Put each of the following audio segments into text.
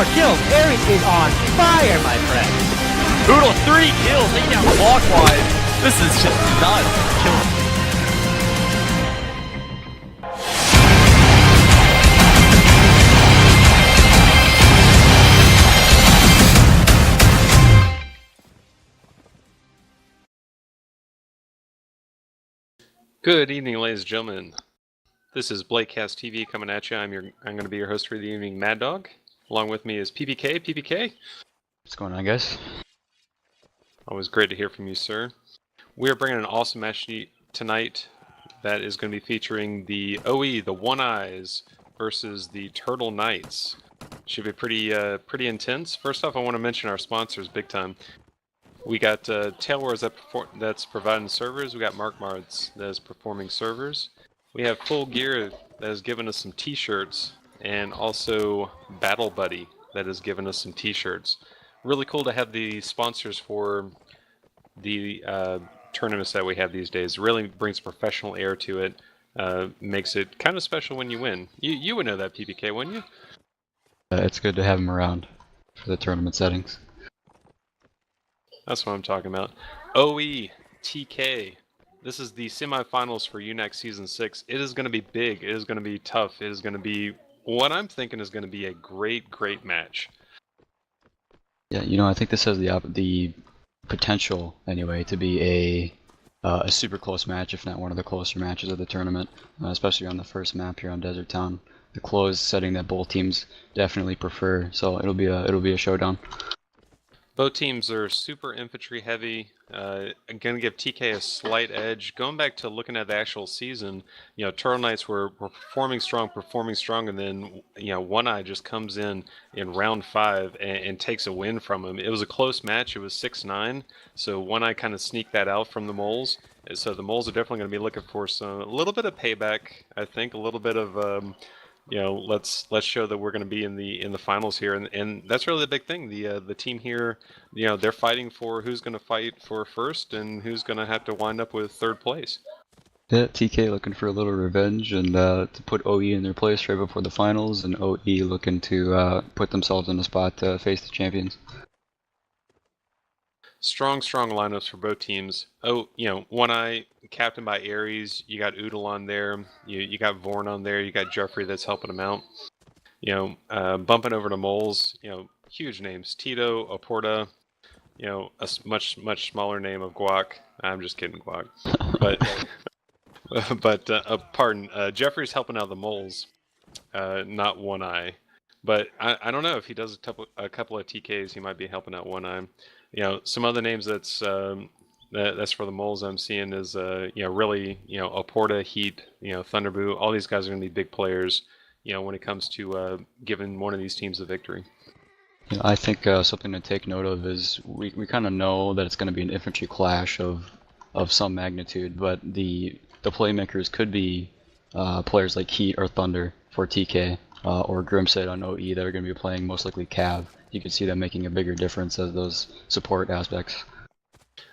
more kills. Ares is on fire, my friend. Oodle, 3 kills, taking down clockwise. This is just nuts. Killing. Good evening, ladies and gentlemen. This is Blakecast TV coming at you. I'm going to be your host for the evening, Mad Dog. Along with me is PPK. PPK. What's going on, guys? Always great to hear from you, sir. We are bringing an awesome match tonight that is going to be featuring the OE, the One Eyes, versus the Turtle Knights. Should be pretty intense. First off, I want to mention our sponsors big time. We got Tailwars that's providing servers. We got Markmards that is performing servers. We have Full Gear that has given us some t-shirts, and also Battle Buddy that has given us some t-shirts. Really cool to have the sponsors for the tournaments that we have these days. Really brings professional air to it. Makes it kind of special when you win. You would know that, PPK, wouldn't you? It's good to have them around for the tournament settings. That's what I'm talking about. OE, TK. This is the semifinals for UNAC Season 6. It is going to be big. It is going to be tough. It is going to be, what I'm thinking is going to be a great, great match. Yeah, you know, I think this has the potential, anyway, to be a super close match, if not one of the closer matches of the tournament, especially on the first map here on Desert Town. The closed setting that both teams definitely prefer, so it'll be a showdown. Both teams are super infantry heavy. I'm going to give TK a slight edge. Going back to looking at the actual season, you know, Turtle Knights were performing strong, and then, you know, One Eye just comes in round 5 and takes a win from him. It was a close match. It was 6-9, so One Eye kind of sneaked that out from the Moles. So the Moles are definitely going to be looking for a little bit of payback, I think, a little bit of you know, let's show that we're going to be in the finals here, and that's really the big thing. The team here, you know, they're fighting for who's going to fight for first and who's going to have to wind up with third place. Yeah, TK looking for a little revenge and to put OE in their place right before the finals, and OE looking to put themselves in a spot to face the champions. Strong lineups for both teams. Oh, you know, One Eye, captained by Ares. You got Oodle on there. You got Vorn on there. You got Jeffrey that's helping him out. You know, bumping over to Moles. You know, huge names: Tito, Oporta. You know, a much smaller name of Guac. I'm just kidding, Guac. Pardon. Jeffrey's helping out the Moles, not One Eye. But I don't know if he does a couple of TKs, he might be helping out One Eye. You know, some other names that's for the Moles I'm seeing is you know, really, you know, Oporta, Heat, you know, Thunderboo. All these guys are going to be big players, you know, when it comes to giving one of these teams a victory. You know, I think something to take note of is we kind of know that it's going to be an infantry clash of some magnitude, but the playmakers could be players like Heat or Thunder for TK, or Grimset on OE that are going to be playing most likely Cav. You could see them making a bigger difference as those support aspects.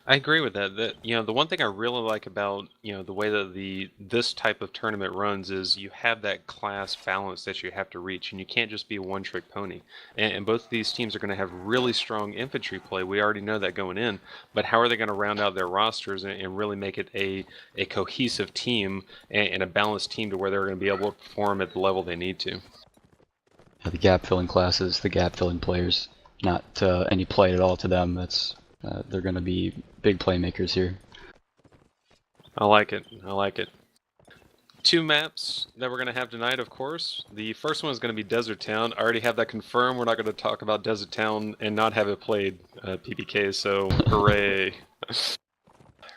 I agree with that. You know, the one thing I really like about, you know, the way that this type of tournament runs is you have that class balance that you have to reach, and you can't just be a one-trick pony. And both of these teams are going to have really strong infantry play. We already know that going in, but how are they going to round out their rosters and really make it a cohesive team and a balanced team to where they're going to be able to perform at the level they need to? The gap-filling classes, the gap-filling players, not any play at all to them. That's they're going to be big playmakers here. I like it. 2 maps that we're going to have tonight, of course. The first one is going to be Desert Town. I already have that confirmed. We're not going to talk about Desert Town and not have it played, PPK, so hooray.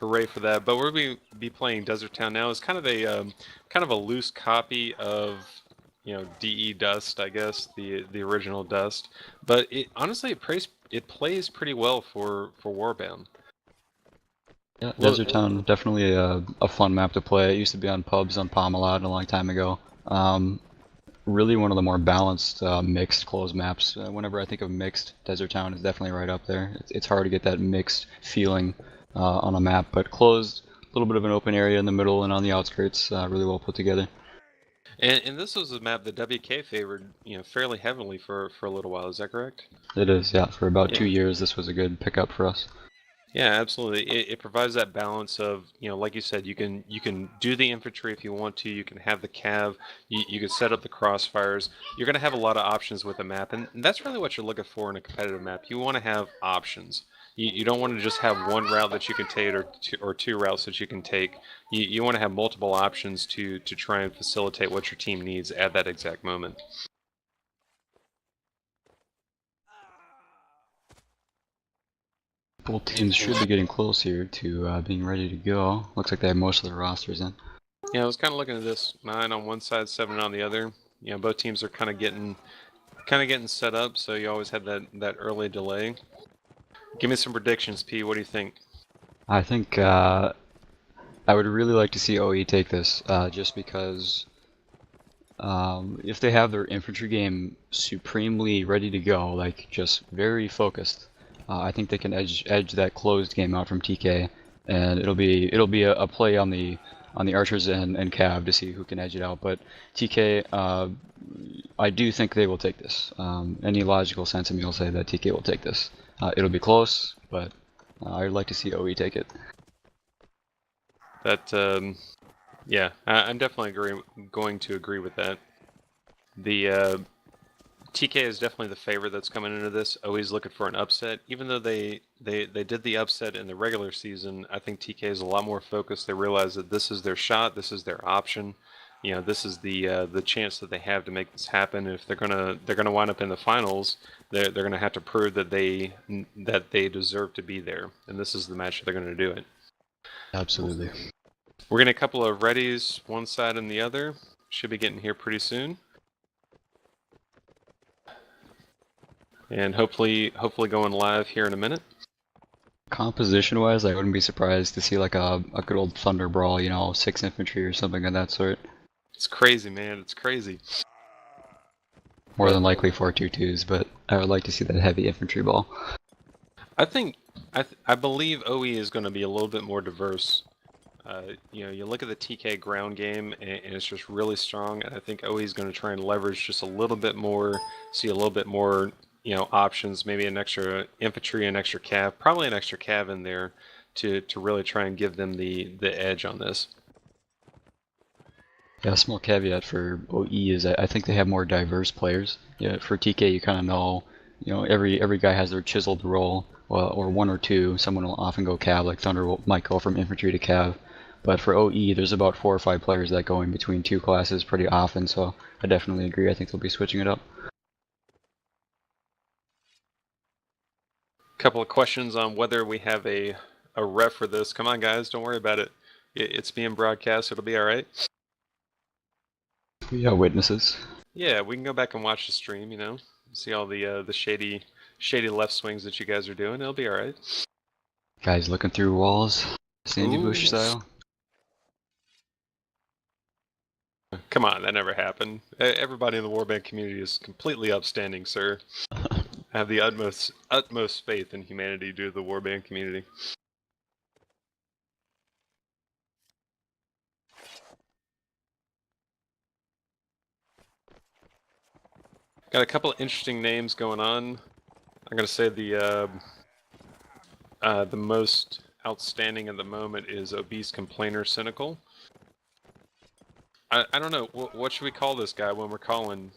Hooray for that. But we're going to be playing Desert Town now. It's kind of a loose copy of, you know, DE Dust, I guess, the original Dust. But honestly, it plays pretty well for Warbound. Yeah, Desert Town, definitely a fun map to play. It used to be on pubs on Palmalad a long time ago. Really one of the more balanced mixed closed maps. Whenever I think of mixed, Desert Town is definitely right up there. It's hard to get that mixed feeling on a map, but closed, a little bit of an open area in the middle and on the outskirts, really well put together. And this was a map that WK favored, fairly heavily for a little while. Is that correct? It is, yeah. For about Yeah. 2 years, this was a good pickup for us. Yeah, absolutely. It provides that balance of, like you said, you can do the infantry if you want to. You can have the cav. You can set up the crossfires. You're going to have a lot of options with a map, and that's really what you're looking for in a competitive map. You want to have options. You don't want to just have one route that you can take or two routes that you can take. You want to have multiple options to try and facilitate what your team needs at that exact moment. Both teams should be getting close here to being ready to go. Looks like they have most of their rosters in. Yeah, I was kind of looking at this. 9 on one side, 7 on the other. Both teams are kind of getting set up, so you always have that early delay. Give me some predictions, P. What do you think? I think I would really like to see OE take this, just because if they have their infantry game supremely ready to go, like just very focused, I think they can edge that closed game out from TK, and it'll be a play on the archers and cav to see who can edge it out. But TK, I do think they will take this. Any logical sense of me will say that TK will take this. It'll be close, but I'd like to see OE take it. That yeah, I'm definitely going to agree with that. The TK is definitely the favorite that's coming into this. Always looking for an upset. Even though they did the upset in the regular season, I think TK is a lot more focused. They realize that this is their shot, this is their option. This is the chance that they have to make this happen. If they're gonna wind up in the finals, they're gonna have to prove that they deserve to be there, and this is the match that they're gonna do it. Absolutely. We're getting a couple of readies, one side and the other. Should be getting here pretty soon. And hopefully going live here in a minute. Composition-wise, I wouldn't be surprised to see like a good old Thunder Brawl, 6 infantry or something of that sort. It's crazy, man. It's crazy. More than likely 4-2-2s, but I would like to see that heavy infantry ball. I believe OE is going to be a little bit more diverse. You look at the TK ground game, and it's just really strong. And I think OE is going to try and leverage just a little bit more, see a little bit more, options. Maybe an extra infantry, an extra cav, probably an extra cav in there to really try and give them the edge on this. Yeah, a small caveat for OE is I think they have more diverse players. Yeah, for TK you kind of know, every guy has their chiseled role, or one or two. Someone will often go cav, like Thunder might go from infantry to cav. But for OE, there's about 4 or 5 players that go in between 2 classes pretty often, so I definitely agree. I think they'll be switching it up. Couple of questions on whether we have a ref for this. Come on, guys, don't worry about it. It's being broadcast. It'll be all right. We have witnesses. Yeah, we can go back and watch the stream. See all the shady left swings that you guys are doing. It'll be all right. Guys looking through walls, Sandy Bush style. Come on, that never happened. Everybody in the warband community is completely upstanding, sir. I have the utmost faith in humanity due to the warband community. Got a couple of interesting names going on. I'm gonna say the most outstanding at the moment is Obese Complainer Cynical. I don't know. What should we call this guy when we're calling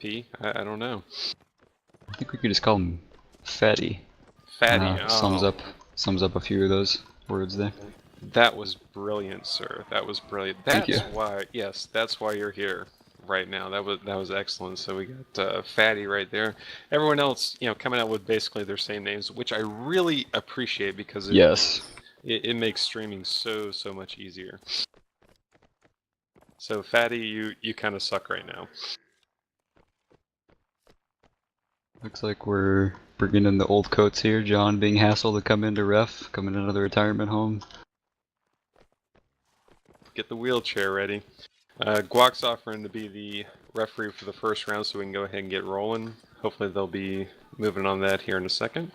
P? I don't know. I think we could just call him Fatty. Fatty. Sums up a few of those words there. That was brilliant, sir. That was brilliant. Thank you. That's why you're here right now. That was excellent. So we got Fatty right there. Everyone else, coming out with basically their same names, which I really appreciate because it makes streaming so much easier. So Fatty, you kind of suck right now. Looks like we're bringing in the old coats here. John being hassled to come into ref, coming into the retirement home. Get the wheelchair ready. Guac's offering to be the referee for the first round, so we can go ahead and get rolling. Hopefully they'll be moving on that here in a second.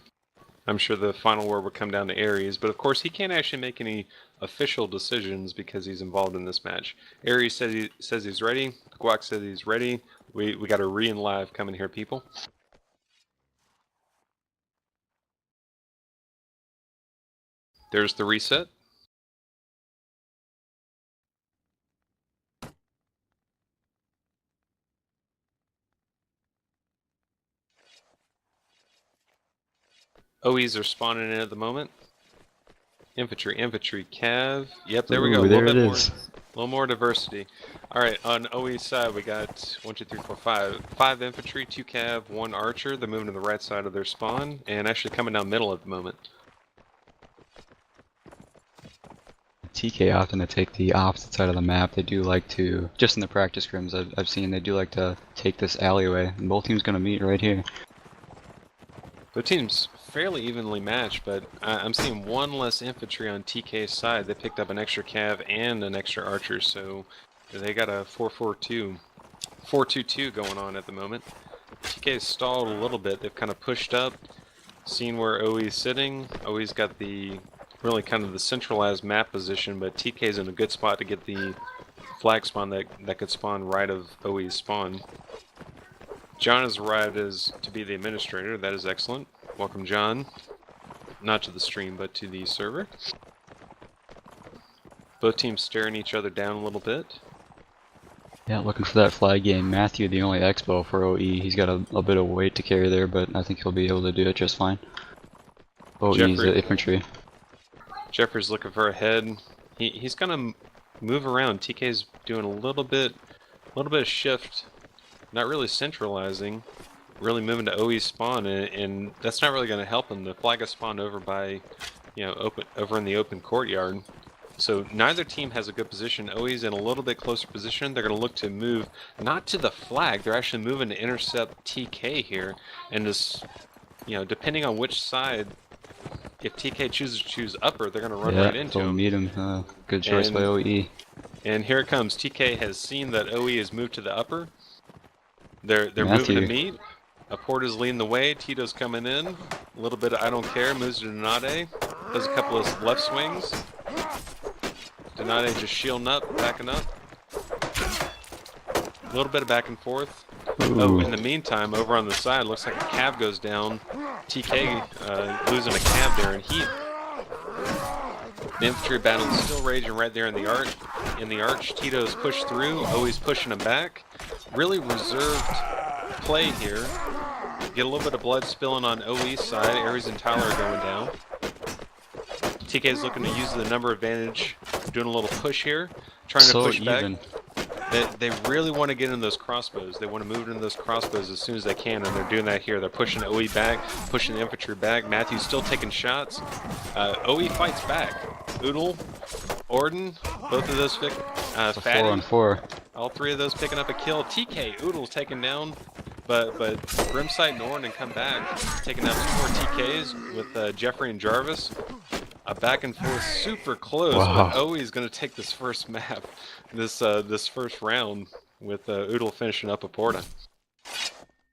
I'm sure the final word would come down to Aries, but of course he can't actually make any official decisions because he's involved in this match. Aries says he's ready. Guac says he's ready. We got a re and live coming here, people. There's the reset. OEs are spawning in at the moment. Infantry, cav. Yep, there we go. Ooh, there it is. A little more diversity. All right, on OE side, we got 1, 2, 3, 4, 5. 5 infantry, 2 cav, 1 archer. They're moving to the right side of their spawn, and actually coming down middle at the moment. TK often to take the opposite side of the map. They do like to, just in the practice scrims I've seen, they do like to take this alleyway. And both teams gonna meet right here. The team's fairly evenly matched, but I'm seeing 1 less infantry on TK's side. They picked up an extra cav and an extra archer, so they got a 4-4-2, 4-2-2 going on at the moment. TK's stalled a little bit. They've kind of pushed up, seen where OE's sitting. OE's got the really kind of the centralized map position, but TK's in a good spot to get the flag spawn that could spawn right of OE's spawn. John has arrived as to be the administrator. That is excellent. Welcome, John. Not to the stream, but to the server. Both teams staring each other down a little bit. Yeah, looking for that flag game. Matthew, the only expo for OE. He's got a bit of weight to carry there, but I think he'll be able to do it just fine. OE's the infantry. Jeffrey's looking for a head. He's gonna move around. TK's doing a little bit of shift. Not really centralizing, really moving to OE's spawn, and that's not really going to help him. The flag has spawned over by, over in the open courtyard. So neither team has a good position. OE's in a little bit closer position. They're going to look to move, not to the flag, they're actually moving to intercept TK here. And just, depending on which side, if TK chooses to choose upper, they're going to run right into him. Meet him. Good choice by OE. And here it comes. TK has seen that OE has moved to the upper. They're moving to meet. Aporta's leading the way. Tito's coming in. A little bit of I don't care. Moves to Donade. Does a couple of left swings. Donade just shielding up, backing up. A little bit of back and forth. Ooh. Oh, in the meantime, over on the side, looks like a cav goes down. TK losing a cav there in heat. The infantry battle is still raging right there in the arch. Tito's pushed through. OE's pushing him back. Really reserved play here. Get a little bit of blood spilling on OE's side. Aries and Tyler are going down. TK's looking to use the number advantage, doing a little push here, trying to push back. They really want to get in those crossbows. They want to move into those crossbows as soon as they can, and they're doing that here. They're pushing OE back, pushing the infantry back. Matthew's still taking shots. OE fights back. Oodle, Orden, both of those pick. Fatty, 4-on-4. all 3 of those picking up a kill. TK, Oodle's taken down, but Grimsight and Orden come back, taking down 2 more TKs with Jeffrey and Jarvis. A back and forth, super close. Wow. But OE's going to take this first map, this first round, with Oodle finishing up a Porta.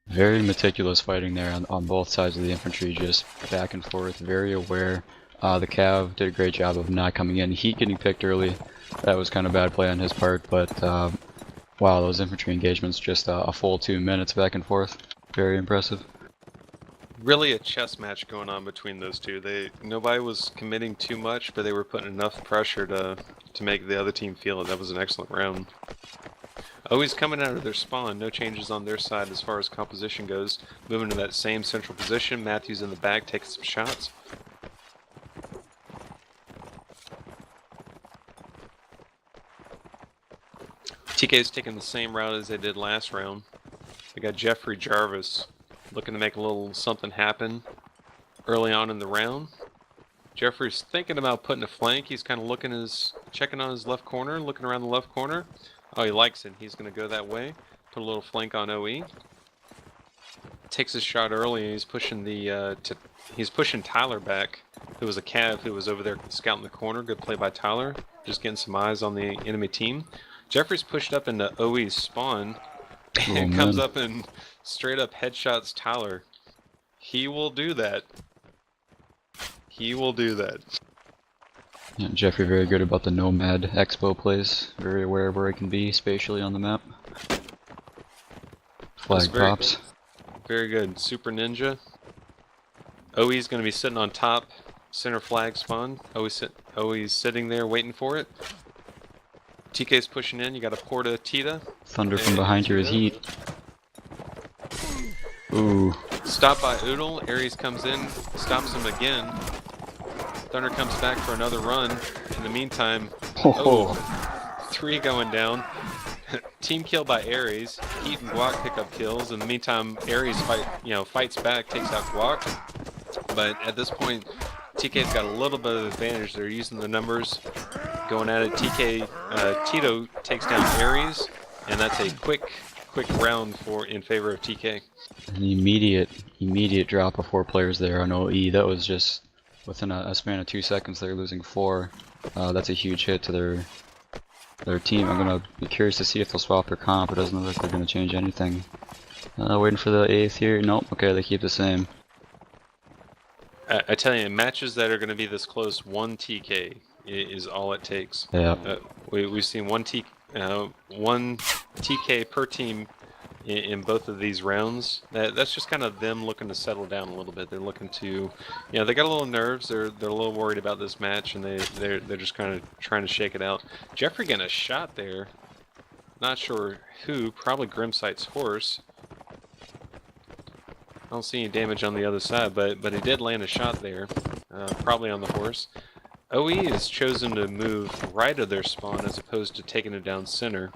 Very meticulous fighting there on both sides of the infantry, just back and forth, very aware. The Cav did a great job of not coming in. Heat getting picked early, that was kind of bad play on his part, but wow, those infantry engagements, just a full 2 minutes back and forth. Very impressive. Really a chess match going on between those two. Nobody was committing too much, but they were putting enough pressure to make the other team feel it. That was an excellent round. Always coming out of their spawn, no changes on their side as far as composition goes. Moving to that same central position. Matthews in the back taking some shots. TK's taking the same route as they did last round. They got Jeffrey Jarvis looking to make a little something happen early on in the round. Jeffrey's thinking about putting a flank. He's kind of checking on his left corner, looking around the left corner. Oh, he likes it. He's going to go that way. Put a little flank on OE. Takes his shot early, and he's pushing he's pushing Tyler back, who was a Cav who was over there scouting the corner. Good play by Tyler. Just getting some eyes on the enemy team. Jeffrey's pushed up into OE's spawn and comes up and straight up headshots Tyler. He will do that. He will do that. Yeah, Jeffrey very good about the Nomad Expo plays. Very aware of where he can be spatially on the map. Flag pops. Very good. Super Ninja. OE's going to be sitting on top. Center flag spawn. OE's sitting there waiting for it. TK's pushing in. You got a Porta Tita. Thunder from behind you is heat. Ooh. Stop by Oodle. Ares comes in. Stops him again. Thunder comes back for another run. In the meantime, Oh. 3 going down. Team kill by Ares. Heat and Guac pick up kills. In the meantime, Ares fights back, takes out Guac. But at this point, TK's got a little bit of advantage. They're using the numbers, going at it. Tito takes down Ares, and that's a quick round in favor of TK. An immediate drop of 4 players there on OE. That was just within a span of 2 seconds. They're losing 4. That's a huge hit to their team. I'm gonna be curious to see if they'll swap their comp. It doesn't look like they're gonna change anything. Waiting for the 8th here. Nope. Okay, they keep the same. I tell you, in matches that are going to be this close, 1 TK is all it takes. Yeah. We've seen 1 TK per team in both of these rounds. That's just kind of them looking to settle down a little bit. They're looking to, they got a little nerves. They're a little worried about this match, and they're just kind of trying to shake it out. Jeffrey getting a shot there. Not sure who. Probably Grimsight's horse. I don't see any damage on the other side, but he did land a shot there, probably on the horse. OE has chosen to move right of their spawn as opposed to taking it down center.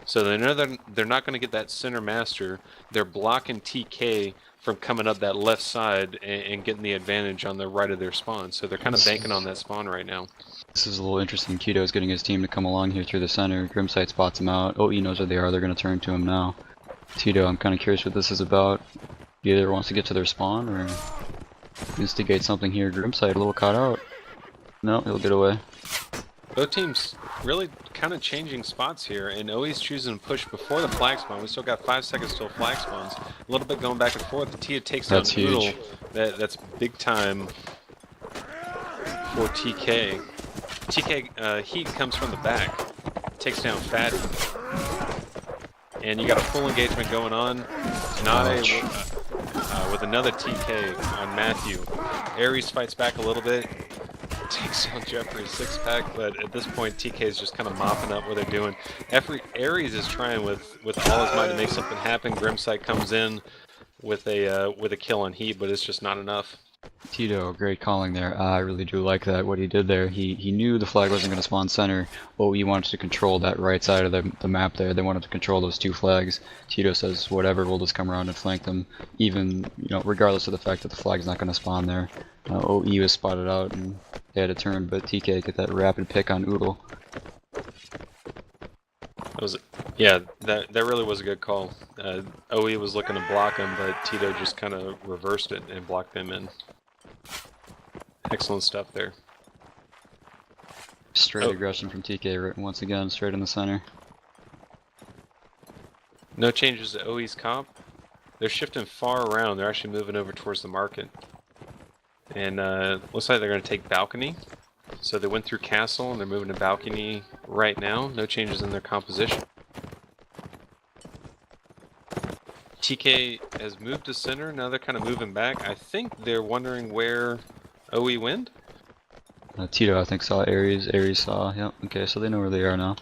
So they know they're not going to get that center master. They're blocking TK from coming up that left side and getting the advantage on the right of their spawn. So they're kind of banking on that spawn right now. This is a little interesting. Tito's getting his team to come along here through the center. Grimsight spots him out. OE knows where they are. They're going to turn to him now. Tito, I'm kind of curious what this is about. He either wants to get to their spawn or instigate something here. Grimsight a little caught out. No, he'll get away. Both teams really kind of changing spots here, and OE's choosing to push before the flag spawn. We still got 5 seconds till flag spawns. A little bit going back and forth. The Tia takes down Oodle. That's big time for TK. TK Heat comes from the back, takes down Fatty. And you got a full engagement going on. Nade with another TK on Matthew. Ares fights back a little bit. Takes down Jeffrey's 6-pack, but at this point TK is just kind of mopping up what they're doing. Ares is trying with all his might to make something happen. Grimsight comes in with a kill on Heat, but it's just not enough. Tito, great calling there. I really do like that, what he did there. He knew the flag wasn't going to spawn center. OE wanted to control that right side of the map there. They wanted to control those 2 flags. Tito says, whatever, we'll just come around and flank them, even, regardless of the fact that the flag's not going to spawn there. OE was spotted out and they had a turn, but TK get that rapid pick on Oodle. That really was a good call. OE was looking to block him, but Tito just kind of reversed it and blocked them in. Excellent stuff there. Straight aggression from TK once again, straight in the center. No changes to OE's comp. They're shifting far around. They're actually moving over towards the market. And looks like they're going to take balcony. So they went through castle and they're moving to balcony right now. No changes in their composition. TK has moved to center. Now they're kind of moving back. I think they're wondering where OE went. Tito, I think, saw Ares. Ares saw. Yep. Okay, so they know where they are now.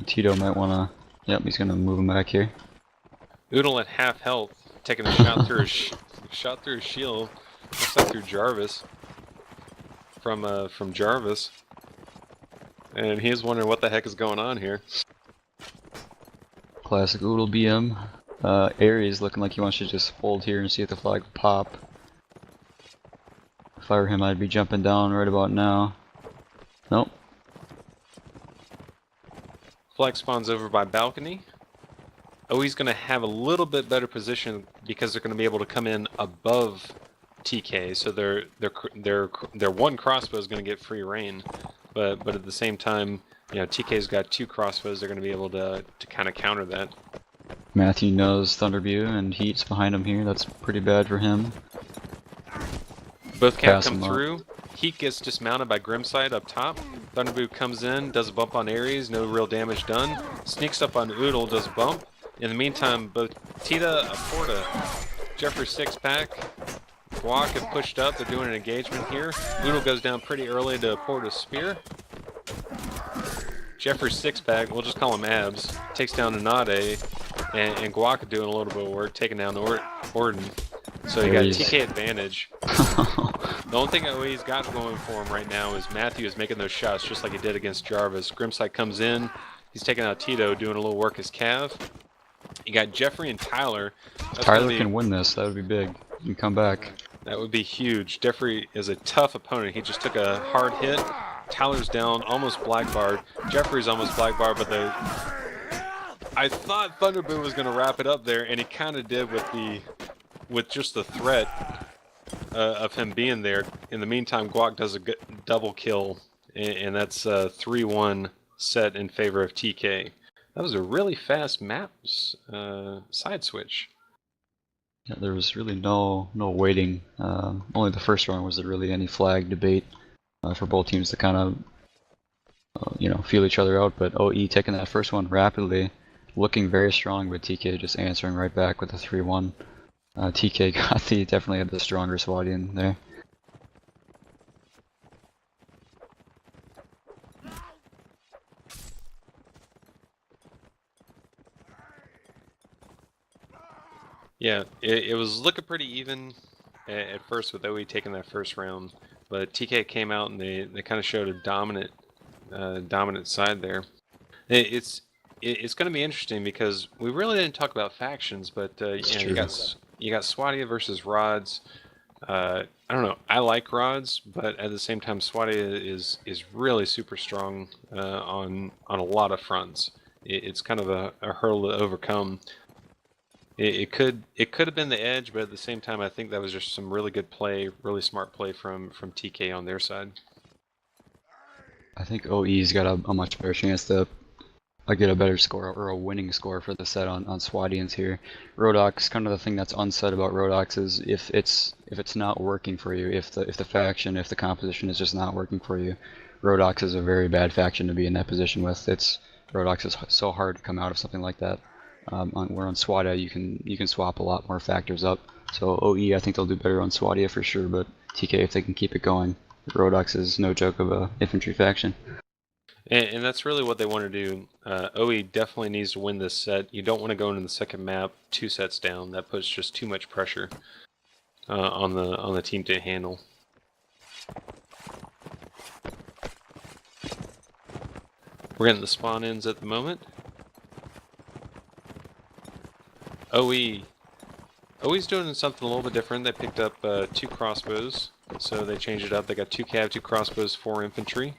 Tito might want to. Yep, he's going to move him back here. Oodle at half health, taking a shot through his shield. Looks like through Jarvis. From Jarvis. And he's wondering what the heck is going on here. Classic Oodle BM. Ares looking like he wants to just hold here and see if the flag will pop. If I were him, I'd be jumping down right about now. Nope. Flag spawns over by balcony. OE's going to have a little bit better position because they're going to be able to come in above TK, so their one crossbow is going to get free reign, but at the same time, TK's got 2 crossbows. They're going to be able to kind of counter that. Matthew knows Thunderview and Heat's behind him here. That's pretty bad for him. Both camp Pass come him up. through. Heat gets dismounted by Grimside up top. Thunderboot comes in, does a bump on Ares, no real damage done. Sneaks up on Oodle, does a bump. In the meantime, both Tita, Aporta, Jeffrey 6-pack, Guac have pushed up. They're doing an engagement here. Oodle goes down pretty early to Aporta's spear. Jeffrey 6-pack, we'll just call him Abs, takes down Anade, and Guac doing a little bit of work, taking down Orden. So you got TK advantage. The only thing OE's got going for him right now is Matthew is making those shots just like he did against Jarvis. Grimsight comes in, he's taking out Tito, doing a little work as Cav. You got Jeffrey and Tyler. Tyler can win this, that would be big. He can come back. That would be huge. Jeffrey is a tough opponent. He just took a hard hit. Tyler's down, almost blackbarred. Jeffrey's almost blackbarred, but I thought Thunderboot was going to wrap it up there, and he kind of did with just the threat of him being there. In the meantime, Guac does a good double kill, and that's a 3-1 set in favor of TK. That was a really fast map side switch. Yeah, there was really no waiting. Only the first round was there really any flag debate for both teams to kind of feel each other out. But OE taking that first one rapidly, looking very strong, but TK just answering right back with a 3-1. TK definitely had the stronger Swadian there. Yeah, it was looking pretty even at first with OE taking that first round, but TK came out and they kind of showed a dominant side there. It's going to be interesting because we really didn't talk about factions, but you got Swadia versus Rods. I don't know. I like Rods, but at the same time, Swadia is really super strong on a lot of fronts. It's kind of a hurdle to overcome. It could have been the edge, but at the same time, I think that was just some really good play, really smart play from TK on their side. I think OE's got a much better chance to get a better score or a winning score for the set on Swadians here. Rodox, kind of the thing that's unsaid about Rodox is if it's not working for you, if the composition is just not working for you, Rodox is a very bad faction to be in that position with. Rodox is so hard to come out of something like that. Where on Swadia you can swap a lot more factors up. So OE, I think they'll do better on Swadia for sure, but TK, if they can keep it going, Rodox is no joke of a infantry faction. And that's really what they want to do. OE definitely needs to win this set. You don't want to go into the second map 2 sets down. That puts just too much pressure on the team to handle. We're getting the spawn ins at the moment. OE's doing something a little bit different. They picked up 2 crossbows, so they changed it up. They got 2 cav, 2 crossbows, 4 infantry.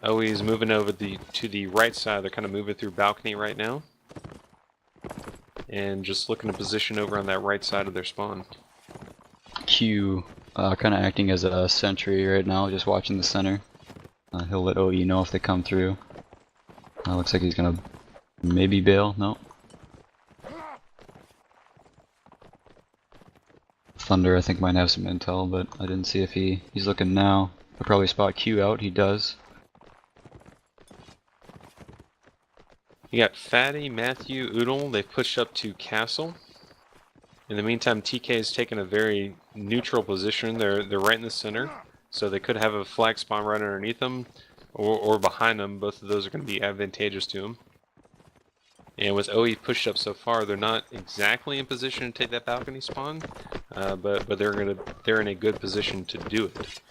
OE's moving over to the right side. They're kind of moving through balcony right now, and just looking to position over on that right side of their spawn. Q kind of acting as a sentry right now, just watching the center. He'll let OE know if they come through. Looks like he's gonna maybe bail. No. Thunder, I think, might have some intel, but I didn't see if he's looking now. He'll probably spot Q out. He does. You got Fatty, Matthew, Oodle. They've pushed up to Castle. In the meantime, TK is taking a very neutral position. They're right in the center, so they could have a flag spawn right underneath them or behind them. Both of those are going to be advantageous to them. And with OE pushed up so far, they're not exactly in position to take that balcony spawn, but they're in a good position to do it.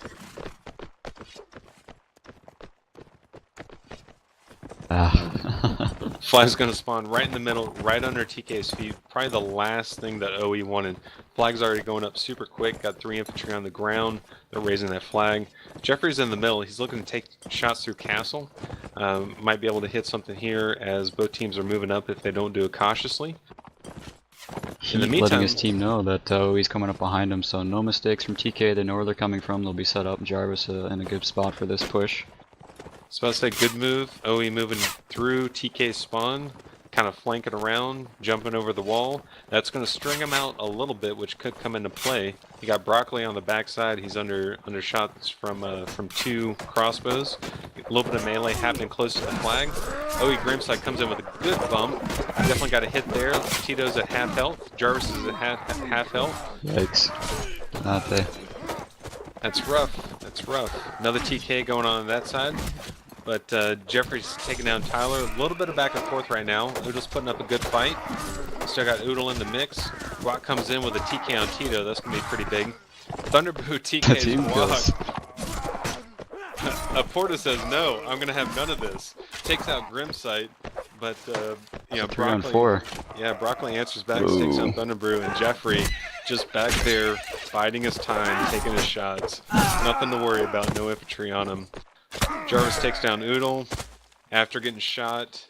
Flag's going to spawn right in the middle, right under TK's feet. Probably the last thing that OE wanted. Flag's already going up super quick. Got 3 infantry on the ground. They're raising that flag. Jeffrey's in the middle. He's looking to take shots through Castle. Might be able to hit something here as both teams are moving up if they don't do it cautiously. In the meantime, letting his team know that OE's coming up behind him, so no mistakes from TK. They know where they're coming from. They'll be set up. Jarvis in a good spot for this push. I was about to say, good move. OE moving through TK's spawn. kind of flanking around, jumping over the wall. That's going to string him out a little bit, which could come into play. You got Broccoli on the backside. He's under shots from 2 crossbows. A little bit of melee happening close to the flag. OE Grimside comes in with a good bump. Definitely got a hit there. Tito's at half health. Jarvis is at half health. Yikes. Not they. That's rough. That's rough. Another TK going on that side. But Jeffrey's taking down Tyler. A little bit of back and forth right now. Oodle's putting up a good fight. Still got Oodle in the mix. Guac comes in with a TK on Tito. That's going to be pretty big. Thunderboo TK's Guac. Porta says, no, I'm going to have none of this. Takes out Grimsight. But, you know, Broccoli, yeah, Broccoli answers back, takes down Thunderbrew, and Jeffrey just back there, biding his time, taking his shots. Nothing to worry about, no infantry on him. Jarvis takes down Oodle. After getting shot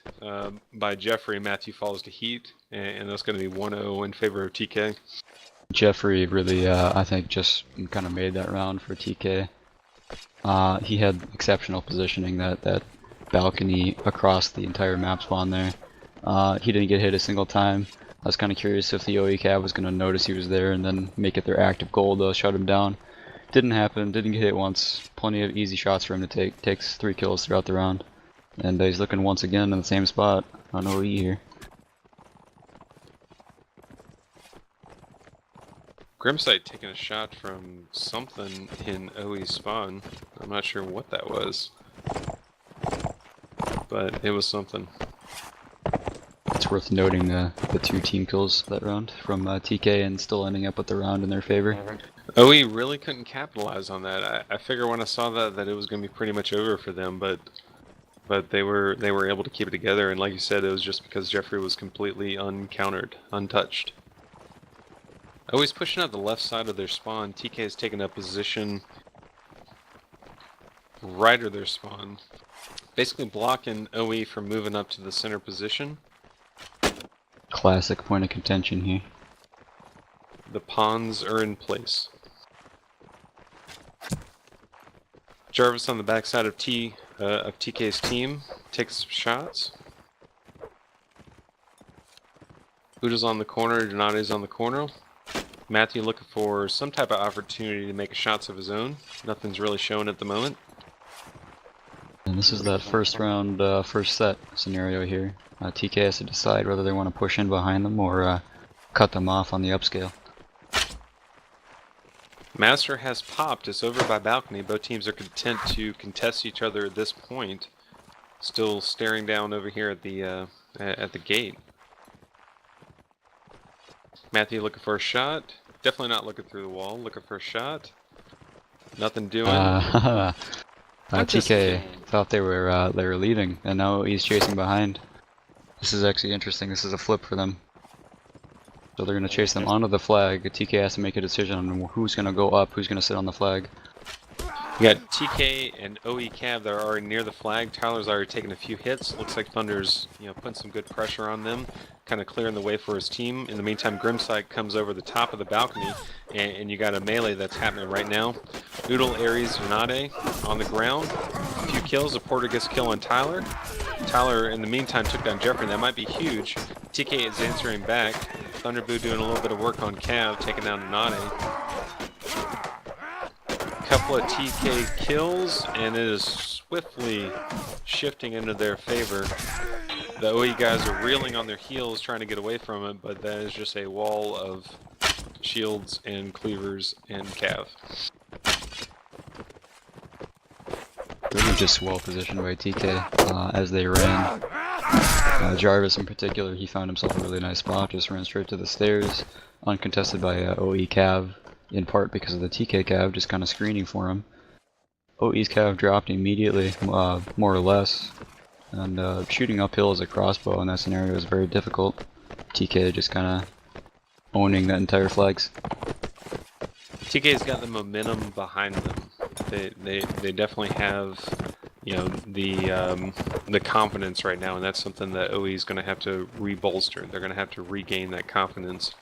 by Jeffrey, Matthew falls to heat, and that's going to be 1-0 in favor of TK. Jeffrey really, I think, just kind of made that round for TK. He had exceptional positioning, that balcony across the entire map spawn there. He didn't get hit a single time. I was kind of curious if the OE Cav was going to notice he was there and then make it their active goal to shut him down. Didn't happen, didn't get hit once. Plenty of easy shots for him to take. Takes 3 kills throughout the round. And he's looking once again in the same spot on OE here. Grimsight taking a shot from something in OE's spawn. I'm not sure what that was. But it was something. It's worth noting the 2 team kills that round from TK and still ending up with the round in their favor. OE really couldn't capitalize on that. I figured when I saw that it was going to be pretty much over for them, but they were able to keep it together, and like you said, it was just because Jeffrey was completely uncountered, untouched. OE's pushing out the left side of their spawn. TK is taking a position right of their spawn, basically blocking OE from moving up to the center position. Classic point of contention here. The pawns are in place. Jarvis on the backside of TK's team takes some shots. Uda's on the corner, Donate's on the corner. Matthew looking for some type of opportunity to make shots of his own. Nothing's really showing at the moment. And this is that first round, first set scenario here. TK has to decide whether they want to push in behind them or cut them off on the upscale. Master has popped. It's over by balcony. Both teams are content to contest each other at this point. Still staring down over here at the gate. Matthew looking for a shot. Definitely not looking through the wall. Looking for a shot. Nothing doing. TK thought they were leaving, and now he's chasing behind. This is actually interesting. This is a flip for them. So they're going to chase them onto the flag. TK has to make a decision on who's going to go up, who's going to sit on the flag. You got TK and OE Cav that are already near the flag. Tyler's already taken a few hits. Looks like Thunder's, putting some good pressure on them, kind of clearing the way for his team. In the meantime, Grimsight comes over the top of the balcony, and you got a melee that's happening right now. Oodle, Ares, Venade on the ground. A few kills. A Porter gets a kill on Tyler. Tyler, in the meantime, took down Jeffrey. That might be huge. TK is answering back. Thunderboo doing a little bit of work on Cav, taking down Venade. Couple of TK kills, and it is swiftly shifting into their favor. The OE guys are reeling on their heels trying to get away from it, but that is just a wall of shields and cleavers and Cav. Really just well positioned by TK as they ran. Jarvis in particular, he found himself a really nice spot, just ran straight to the stairs, uncontested by OE Cav. In part because of the TK Cav just kind of screening for him. OE's Cav dropped immediately, more or less, and shooting uphill as a crossbow in that scenario is very difficult. TK just kind of owning that entire flags. TK's got the momentum behind them. They definitely have, the confidence right now, and that's something that OE is going to have to re-bolster. They're going to have to regain that confidence.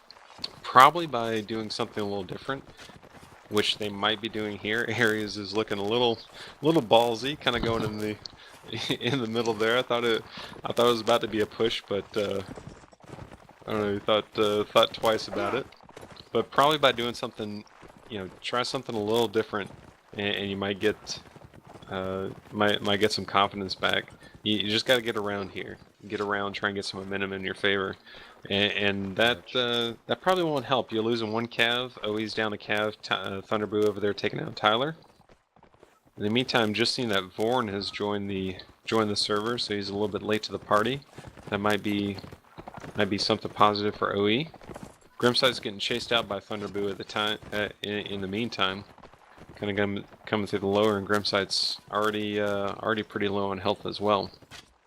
Probably by doing something a little different, which they might be doing here. Ares is looking a little ballsy, kind of going in in the middle there. I thought it was about to be a push, but I don't know. Thought twice about it. But probably by doing something, try something a little different, and you might get might get some confidence back. You just got to get around here, get around, try and get some momentum in your favor, and that that probably won't help. You're losing one cav. OE's down a cav. Thunderboo over there taking out Tyler. In the meantime, just seeing that Vorn has joined the server, so he's a little bit late to the party. That might be something positive for OE. Grimsight's getting chased out by Thunderboo at the time. In the meantime, kind of coming through the lower, and Grimsight's already pretty low on health as well.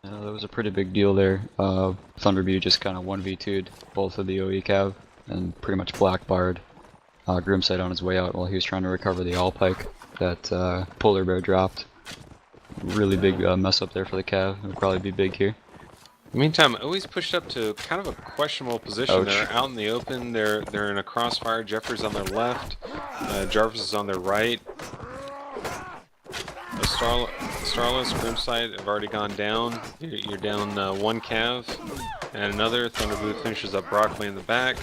That was a pretty big deal there. Thunderboo just kind of 1v2'd both of the OE cav and pretty much black-barred Grimsight on his way out while he was trying to recover the all-pike that Polar Bear dropped. Really big mess up there for the cav. It'll probably be big here. In the meantime, OE's pushed up to kind of a questionable position. Ouch. They're out in the open. They're in a crossfire. Jeffrey's on their left. Jarvis is on their right. The Starless, Grimsight have already gone down. You're down one cav and another. Thunderboo finishes up Broccoli in the back.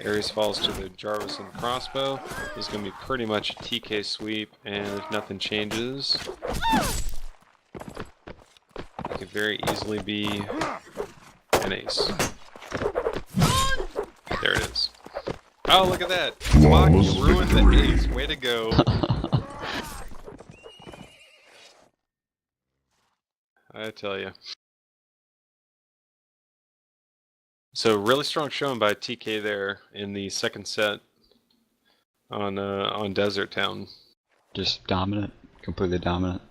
Ares falls to the Jarvis and the crossbow. This is going to be pretty much a TK sweep, and if nothing changes, it could very easily be an ace. There it is. Oh, look at that! Block, you ruined the ace. Way to go. I tell you. So really strong showing by TK there in the second set on Desert Town. Just dominant, completely dominant.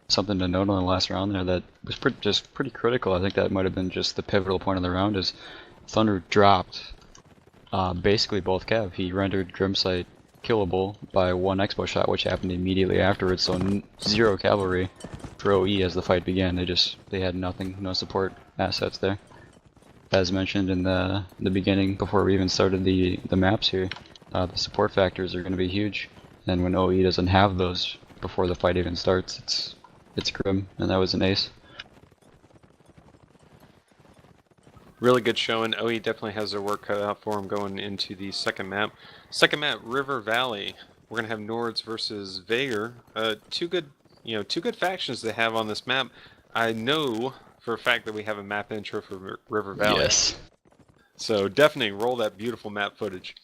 Something to note on the last round there that was pretty critical. I think that might have been just the pivotal point of the round is Thunder dropped basically both cav. He rendered Grimsight killable by one expo shot, which happened immediately afterwards. So zero cavalry for OE as the fight began. They had nothing, no support assets there. As mentioned in the beginning, before we even started the maps here, the support factors are going to be huge. And when OE doesn't have those before the fight even starts, it's grim, and that was an ace. Really good showing. OE definitely has their work cut out for them going into the second map. Second map, River Valley. We're gonna have Nords versus Vager. Two good factions they have on this map. I know for a fact that we have a map intro for River Valley. Yes. So definitely roll that beautiful map footage.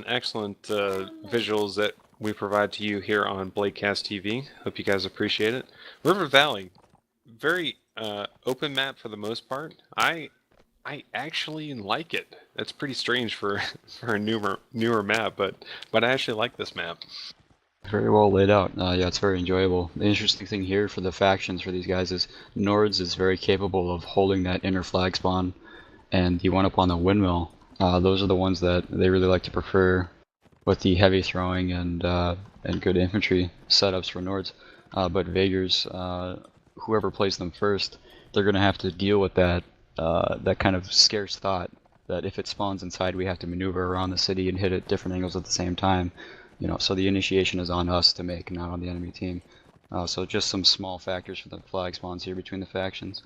Excellent visuals that we provide to you here on Bladecast TV. Hope you guys appreciate it. River Valley, very open map for the most part. I actually like it. That's pretty strange for a newer map, but I actually like this map. Very well laid out. Yeah, it's very enjoyable. The interesting thing here for the factions for these guys is Nords is very capable of holding that inner flag spawn, and the one up on the windmill. Those are the ones that they really like to prefer with the heavy throwing and good infantry setups for Nords. But Vagers, whoever plays them first, they're going to have to deal with that kind of scarce thought that if it spawns inside, we have to maneuver around the city and hit at different angles at the same time. So the initiation is on us to make, not on the enemy team. So just some small factors for the flag spawns here between the factions.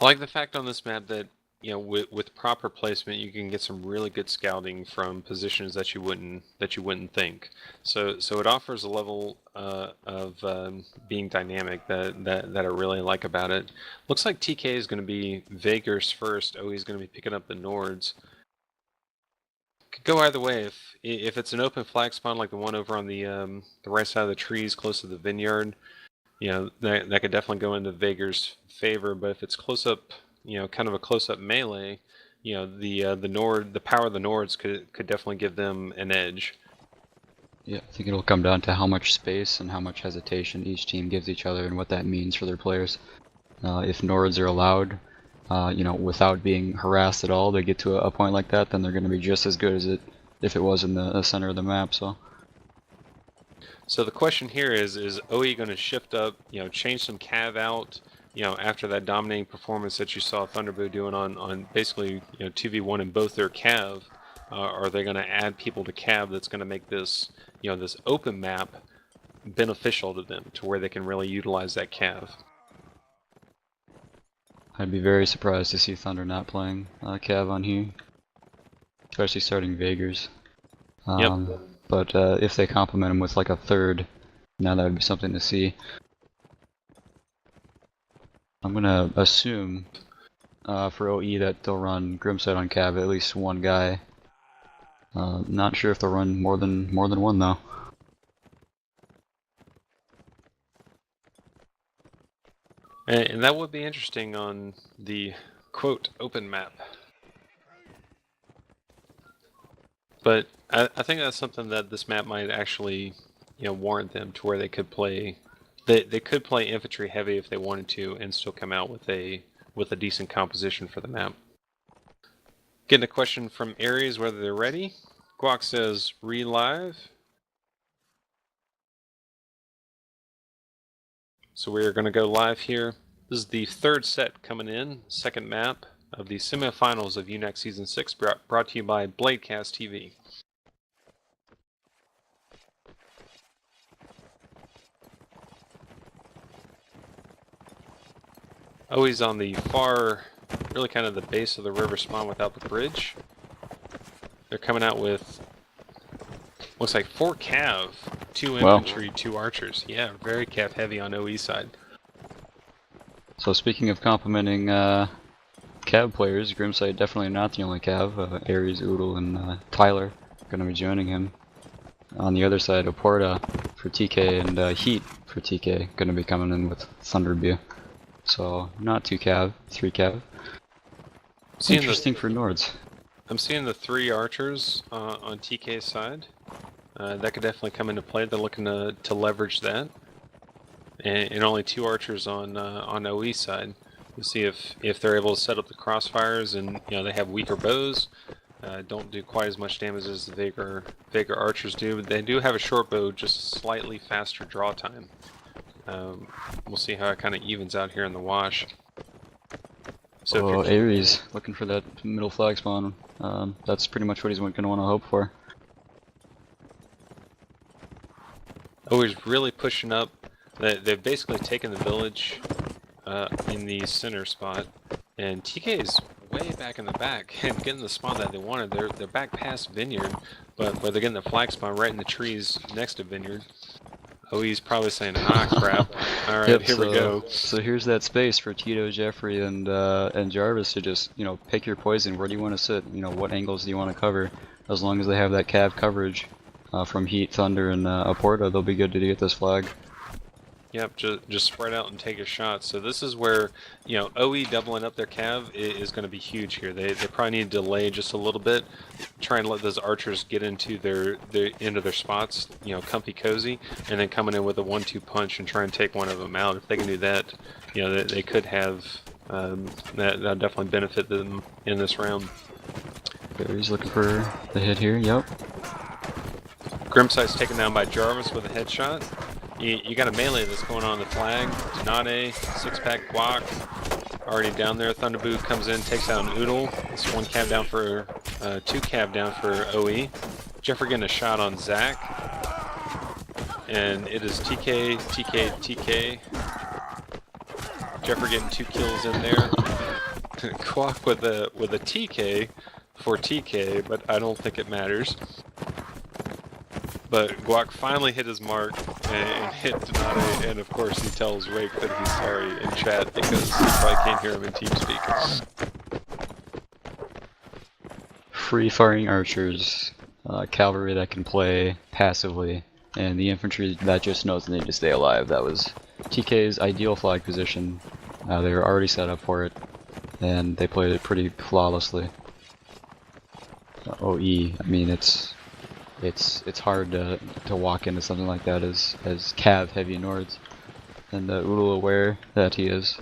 I like the fact on this map that with proper placement, you can get some really good scouting from positions that you wouldn't think. So it offers a level of being dynamic that I really like about it. Looks like TK is going to be Vagers first. OE is going to be picking up the Nords. Could go either way. If it's an open flag spawn like the one over on the right side of the trees close to the vineyard, that could definitely go into Vagers' favor. But if it's close up, kind of a close-up melee, the power of the Nords could definitely give them an edge. Yeah, I think it'll come down to how much space and how much hesitation each team gives each other and what that means for their players. If Nords are allowed, without being harassed at all, they get to a point like that, then they're going to be just as good as if it was in the center of the map. So the question here is OE going to shift up, change some cav out, after that dominating performance that you saw Thunderboo doing on basically, 2v1 in both their cav? Are they going to add people to cav that's going to make this, this open map beneficial to them, to where they can really utilize that cav? I'd be very surprised to see Thunder not playing cav on here, especially starting Vagers. Yep. But if they complement him with like a third, now that would be something to see. I'm gonna assume for OE that they'll run Grimsight on cav, at least one guy. Not sure if they'll run more than one though. And that would be interesting on the quote open map. But I think that's something that this map might actually, warrant them to where they could play. They could play infantry heavy if they wanted to, and still come out with a decent composition for the map. Getting a question from Aries whether they're ready. Guac says re-live. So we're going to go live here. This is the third set coming in, second map of the semifinals of UNAC Season 6, brought to you by Bladecast TV. Always on the far, really kind of the base of the river spawn without the bridge. They're coming out with, looks like 4 cav, 2 infantry, 2 archers. Yeah, very cav heavy on OE side. So speaking of complimenting cav players, Grimsight definitely not the only cav. Aries, Oodle, and Tyler are going to be joining him. On the other side, Oporta for TK and Heat for TK going to be coming in with Thunderboo. So not 2 cav, 3 cav. Interesting for Nords. I'm seeing the 3 archers on TK's side. That could definitely come into play. They're looking to leverage that. And only 2 archers on OE side. We'll see if they're able to set up the crossfires, and they have weaker bows. Don't do quite as much damage as the Vagar archers do, but they do have a short bow, just slightly faster draw time. We'll see how it kind of evens out here in the wash. So Aries looking for that middle flag spawn. That's pretty much what he's going to want to hope for. He's really pushing up. They've basically taken the village in the center spot, and TK is way back in the back and getting the spawn that they wanted. They're back past Vineyard, but they're getting the flag spawn right in the trees next to Vineyard. He's probably saying, ah, crap. Alright, yep, here we go. So here's that space for Tito, Jeffrey, and Jarvis to just, pick your poison. Where do you want to sit? What angles do you want to cover? As long as they have that cav coverage from Heat, Thunder, and Oporta, they'll be good to get this flag. Yep, just spread out and take a shot. So this is where, OE doubling up their cav is going to be huge here. They probably need to delay just a little bit, try and let those archers get into their spots, comfy cozy, and then coming in with a 1-2 punch and try and take one of them out. If they can do that, they could have that definitely benefit them in this round. Barry's looking for the hit here. Yep. Grimsight's taken down by Jarvis with a headshot. You got a melee that's going on the flag. Donate, 6-pack Guac, already down there. Thunderboo comes in, takes out an Oodle. It's 1 cav down for, 2 cav down for OE. Jeffrey getting a shot on Zach. And it is TK, TK, TK. Jeffrey getting 2 kills in there. Guac with a TK for TK, but I don't think it matters. But Guac finally hit his mark and hit Donate, and of course he tells Rake that he's sorry in chat because he probably can't hear him in TeamSpeak. Free-firing archers, cavalry that can play passively, and the infantry that just knows they need to stay alive. That was TK's ideal flag position. They were already set up for it, and they played it pretty flawlessly. OE, I mean, it's it's hard to walk into something like that as Cav heavy Nords. And Oodle aware that his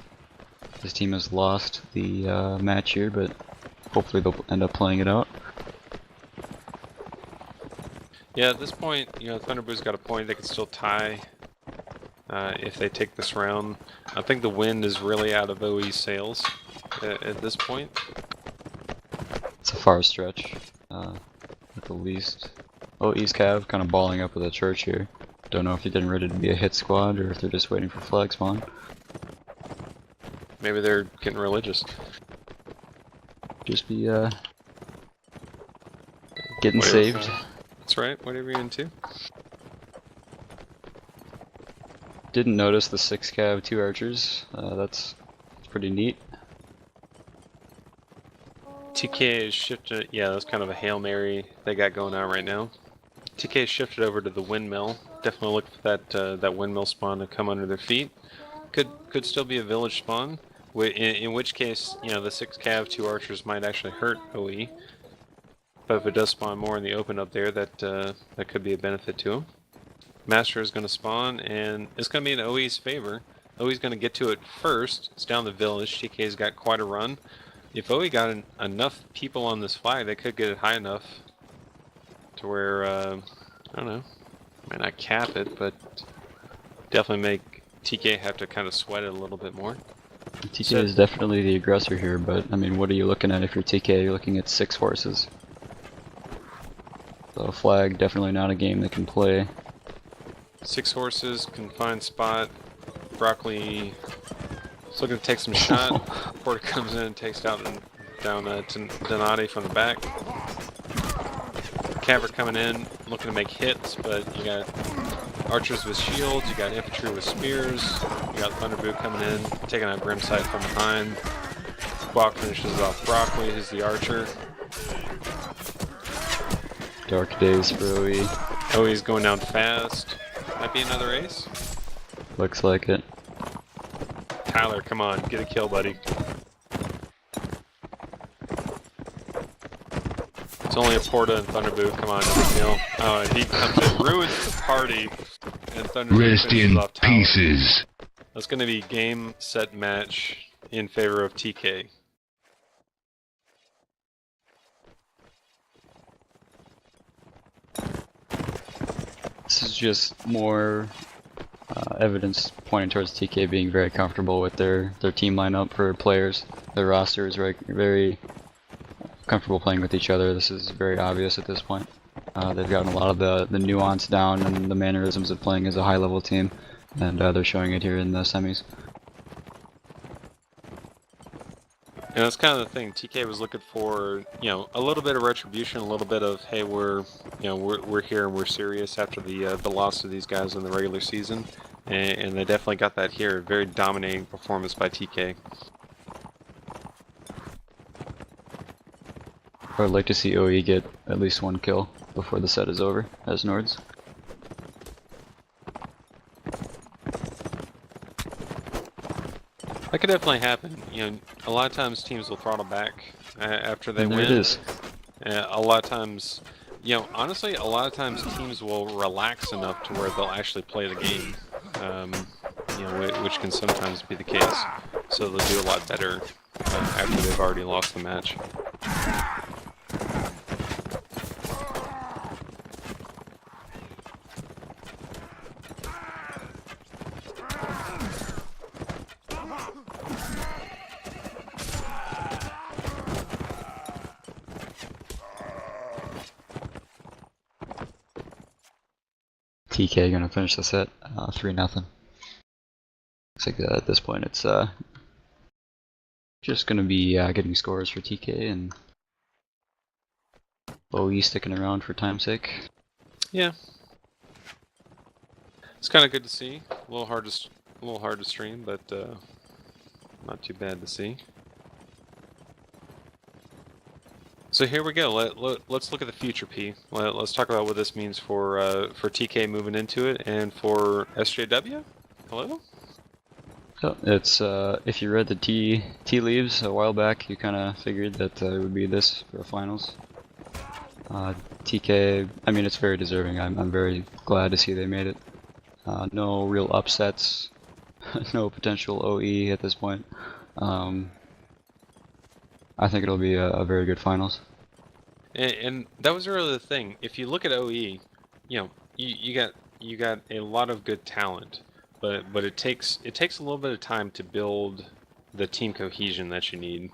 team has lost the match here, but hopefully they'll end up playing it out. Yeah, at this point, you know, Thunderboot's got a point. They can still tie if they take this round. I think the wind is really out of OE's sails at this point. It's a far stretch, at the least. Oh, East Cav kind of balling up with a church here. Don't know if they're getting ready to be a hit squad or if they're just waiting for flag spawn. Maybe they're getting religious. Just be getting saved. That's right. Whatever you're into. Didn't notice the 6 Cav 2 archers. That's pretty neat. TK is shifted. Yeah, that's kind of a Hail Mary they got going on right now. TK is shifted over to the windmill. Definitely look for that windmill spawn to come under their feet. Could still be a village spawn. In which case, you know, the 6 Cav 2 archers might actually hurt OE. But if it does spawn more in the open up there, that could be a benefit to him. Master is going to spawn, and it's going to be in OE's favor. OE's going to get to it first. It's down the village. TK's got quite a run. If OE got enough people on this flag, they could get it high enough to where, I don't know, might not cap it, but definitely make TK have to kind of sweat it a little bit more. TK is definitely the aggressor here, but I mean, what are you looking at if you're TK? You're looking at 6 horses. So flag, definitely not a game they can play. 6 horses, confined spot. Broccoli is looking to take some shot. Porter comes in and takes down Donati from the back. Cavalry coming in, looking to make hits, but you got archers with shields, you got infantry with spears, you got Thunderboot coming in, taking out Grimsight from behind. Squawk finishes off Broccoli, who's the archer. Dark days for OE. OE's going down fast. Might be another ace. Looks like it. Tyler, come on, get a kill, buddy. It's only a Porta and Thunderboot. Come on, another kill. Oh, and he comes in, ruins the party, and Thunderboot Rest finishes in off Tyler. pieces. That's going to be game, set, match in favor of TK. This is just more evidence pointing towards TK being very comfortable with their team lineup for players. Their roster is very comfortable playing with each other. This is very obvious at this point. They've gotten a lot of the nuance down and the mannerisms of playing as a high-level team, and they're showing it here in the semis. And that's kind of the thing. TK was looking for, you know, a little bit of retribution, a little bit of, hey, we're here and we're serious after the loss of these guys in the regular season, and they definitely got that here. Very dominating performance by TK. I would like to see OE get at least 1 kill before the set is over as Nords. That could definitely happen. You know, a lot of times teams will throttle back after they And win. there it is. A lot of times, you know, honestly, a lot of times teams will relax enough to where they'll actually play the game. You know, which can sometimes be the case. So they'll do a lot better after they've already lost the match. TK gonna finish the set 3-0. Looks like at this point it's just gonna be getting scores for TK and OE sticking around for time's sake. Yeah, it's kind of good to see. A little hard to stream, but not too bad to see. So here we go. Let's look at the future, P. Let's talk about what this means for TK moving into it and for SJW. Hello. So it's if you read the tea leaves a while back, you kind of figured that it would be this for the finals. TK, I mean, it's very deserving. I'm very glad to see they made it. No real upsets, no potential OE at this point. I think it'll be a very good finals. And that was really the thing. If you look at OE, you got a lot of good talent, but it takes a little bit of time to build the team cohesion that you need.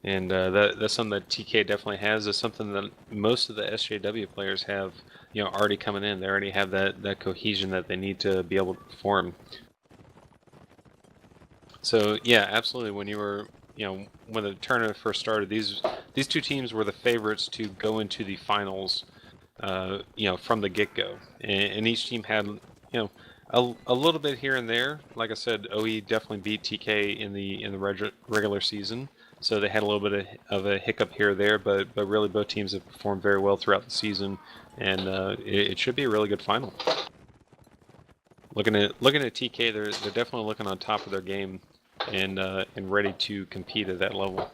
And that's something that TK definitely has. It's something that most of the SJW players have, already coming in. They already have that cohesion that they need to be able to perform. So yeah, absolutely. When you were, when the tournament first started, these two teams were the favorites to go into the finals, from the get-go. And each team had, a little bit here and there. Like I said, OE definitely beat TK in the regular season. So they had a little bit of a hiccup here or there, but really both teams have performed very well throughout the season, and it should be a really good final. Looking at TK, they're definitely looking on top of their game, and ready to compete at that level.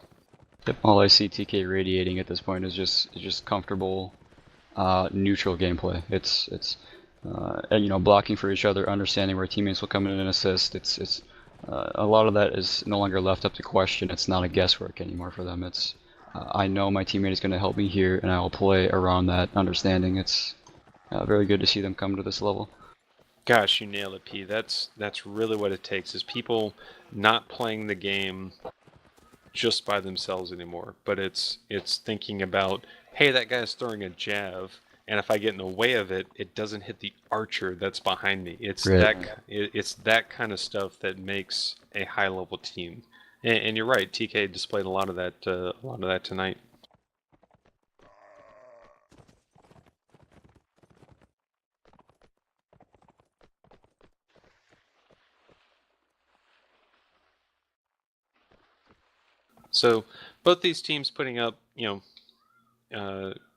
Yep. All I see TK radiating at this point is just comfortable, neutral gameplay. It's blocking for each other, understanding where teammates will come in and assist. It's a lot of that is no longer left up to question. It's not a guesswork anymore for them. It's I know my teammate is going to help me here, and I will play around that understanding. It's very good to see them come to this level. Gosh, you nailed it, P. That's really what it takes, is people not playing the game just by themselves anymore, but it's thinking about, hey, that guy's throwing a jab, and if I get in the way of it, it doesn't hit the archer that's behind me. It's that kind of stuff that makes a high-level team. And you're right, TK displayed a lot of that tonight. So both these teams putting up,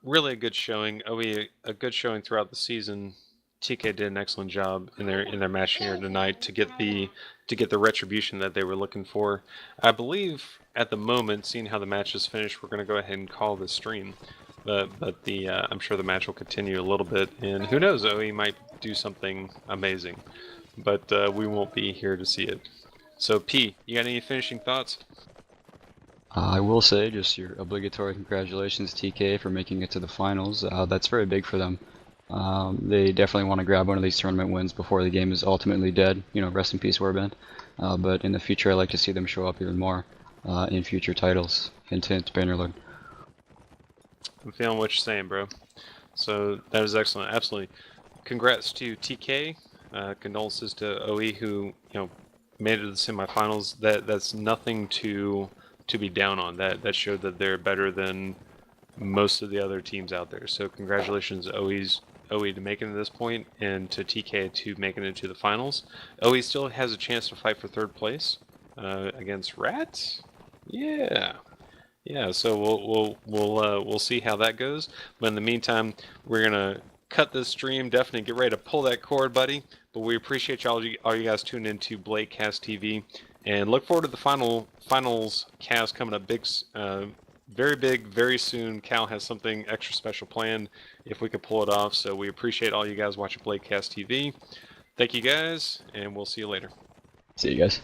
really a good showing. OE a good showing throughout the season. TK did an excellent job in their match here tonight to get the retribution that they were looking for. I believe at the moment, seeing how the match is finished, we're going to go ahead and call this stream. But I'm sure the match will continue a little bit, and who knows, OE might do something amazing. But we won't be here to see it. So P, you got any finishing thoughts? I will say just your obligatory congratulations, TK, for making it to the finals. That's very big for them. They definitely want to grab one of these tournament wins before the game is ultimately dead. Rest in peace, Warband. But in the future, I'd like to see them show up even more in future titles. Hint, hint, Bannerlord. I'm feeling what you're saying, bro. So that is excellent. Absolutely. Congrats to TK. Condolences to OE, who made it to the semifinals. That's nothing to be down on. That showed that they're better than most of the other teams out there. So congratulations, OE to making it to this point, and to TK to making it to the finals. OE still has a chance to fight for third place against Rat. Yeah. So we'll see how that goes. But in the meantime, we're gonna cut this stream. Definitely get ready to pull that cord, buddy. But we appreciate all you guys tuning into Bladecast TV, and look forward to the finals cast coming up very big, very soon. Cal has something extra special planned if we could pull it off. So we appreciate all you guys watching Bladecast TV. Thank you guys, and we'll see you later. See you guys.